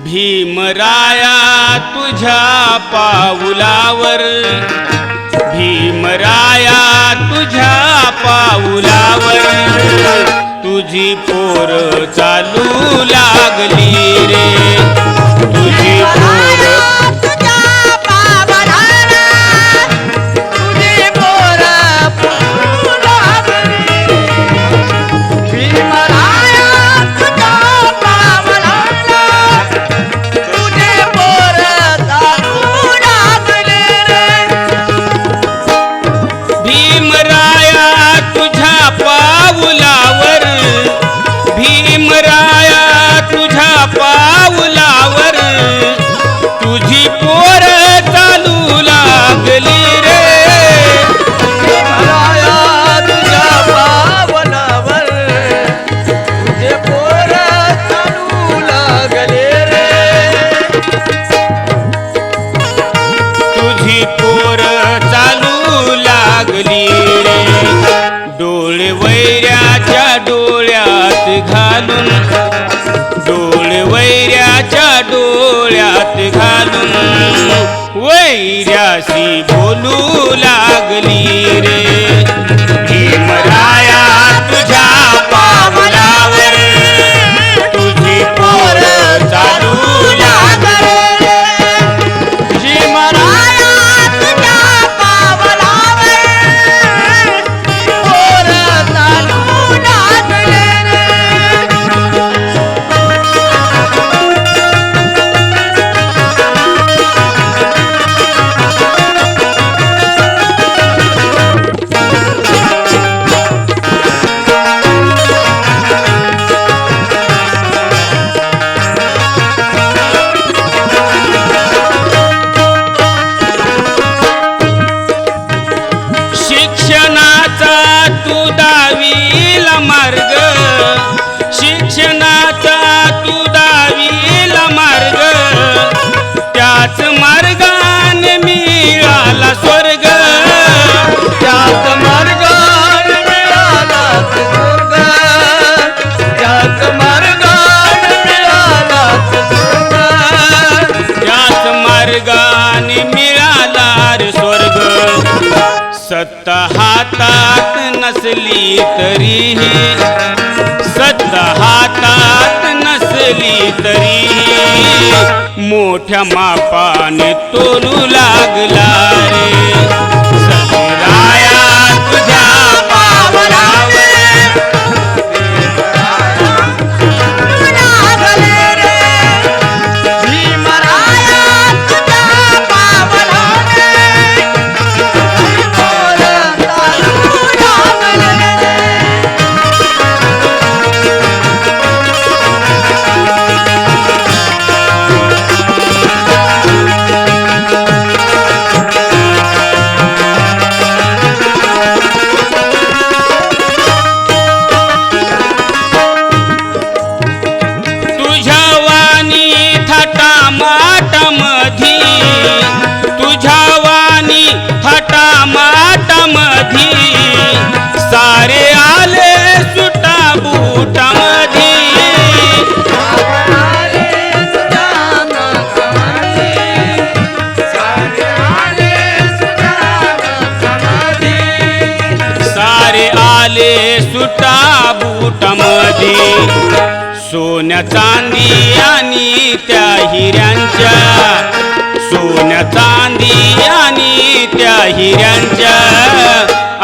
भीमराया तुझ्या पाऊलावर, भीमराया तुझ्या पाऊलावर तुझी पोर चालू लागली रे, तुझी पोर पाऊलावर तुझी पोर चालू लागली रे, भीमराया तुझ्या पाऊलावर तुझे पोर चालू लागले रे, तुझी पोर चालू लागली रे. डोळे वैऱ्याच्या डोळ्यात घालून, डोळे वैऱ्याच्या डोळ्यात घालून वैऱ्याशी बोलू लागली रे. भीमराया तुझ्या पाऊलावर तुझी पोर चालू लागली रे, भीमराया तुझ्या पाऊलावर पोर चालू लागले रे. शिक्षणाचा तू दावीला मार्ग, शिक्षणाचा तू दावीला मार्ग, त्याच मार्गाने मिळाला स्वर्ग, त्याच मार्गाने मिळाला स्वर्ग, त्याच मार्गाने मिळाला स्वर्ग, त्याच मार्गाने मिळाला रे स्वर्ग. सत्ता हातात नसली तरीही, सत्ता हातात नसली तरी मोठ्या मापाने तोलू लागला रे. सतीराया तुझ्या पाऊलावर लागले रे, भीमराया तुझ्या पाऊलावर पोर चालू लागले रे. तुझ्या वाणी थाटामाटामधी, तुझ्या वाणी थाटामाटामधी सारे आले सुटाबुटामधी, सारे आले सुटाबुटामधी. सोन्या चांदी आणि त्या हिऱ्यांच्या, सोन्या चांदी आणि त्या हिऱ्यांच्या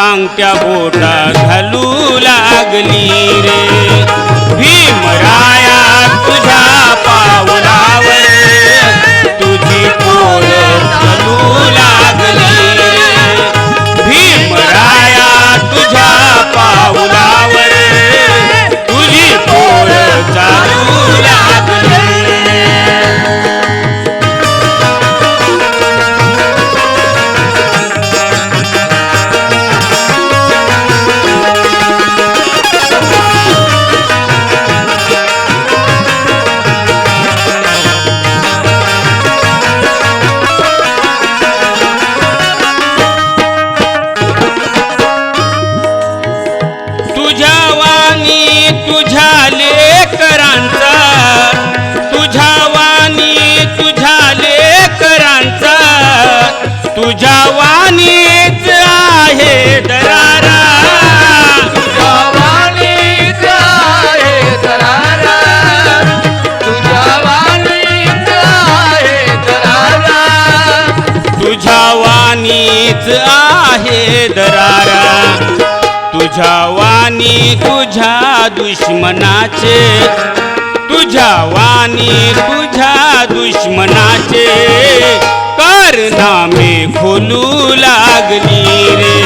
अंगठ्या बोटा घालू लागली रे. भीमराया तुझ्या पाऊलावर तुझी पोर चालू लागली रे. भीमराया तुझ्या पाऊलावर तुझी पोर चालू लागली. वाणीच आहे दरारा, तुझ्या वाणी तुझ्या दुश्मनाचे, तुझ्या वाणी तुझ्या दुश्मनाचे कारनामे खोलू लागली रे.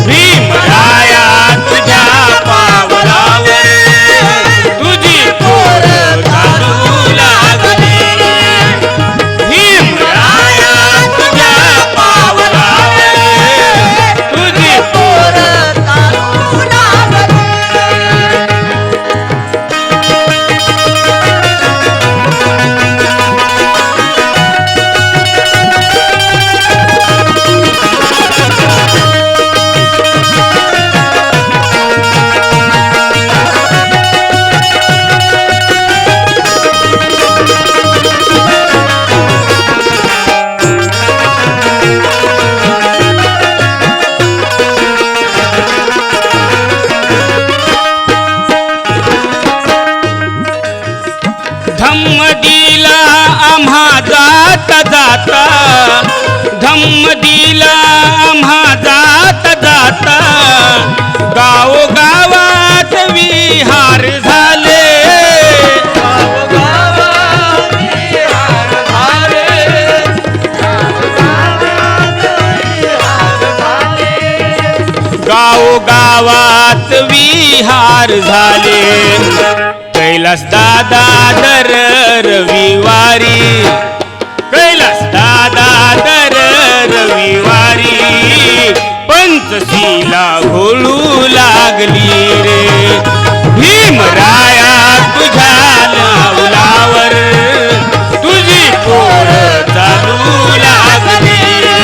भीमराया तुझ्या पावलावर तुझी पोर चालू लागली रे. भीमराया तुझ्या पावलावर तुझी पोर चालू लागले. धम्म दिला आम्हा जाता जाता, धम्म दिला आम्हा जाता जाता, गावोगावात विहार झाले. गावोगावात विहार झाले. कैलास दादा दर रविवारी, कैलास दादा दर रविवारी पंचशीला घोळू लागली रे. भीमराया तुझ्या नावलावर तुझी पोर चालू लागली रे.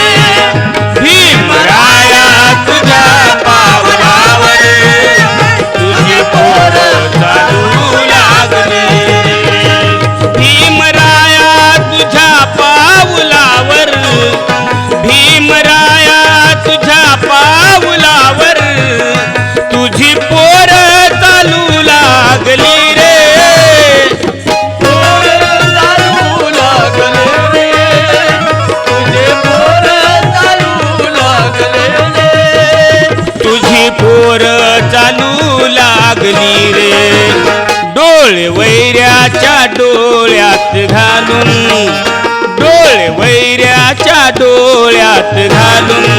भीमराया तुझ्या पावलावर तुझी पोर चालू लागली. भीमराया तुझ्या पावलावर, भीमराया तुझ्या पावलावर तुझी पोर चालू लागली रे. पोर चालू लागले रे. तुझे पोर चालू लागले रे. तुझी पोर चालू लागली रे. डोळे वैऱ्याच्या डोळ्यात घालून, डोळे वैऱ्याच्या डोळ्यात घालून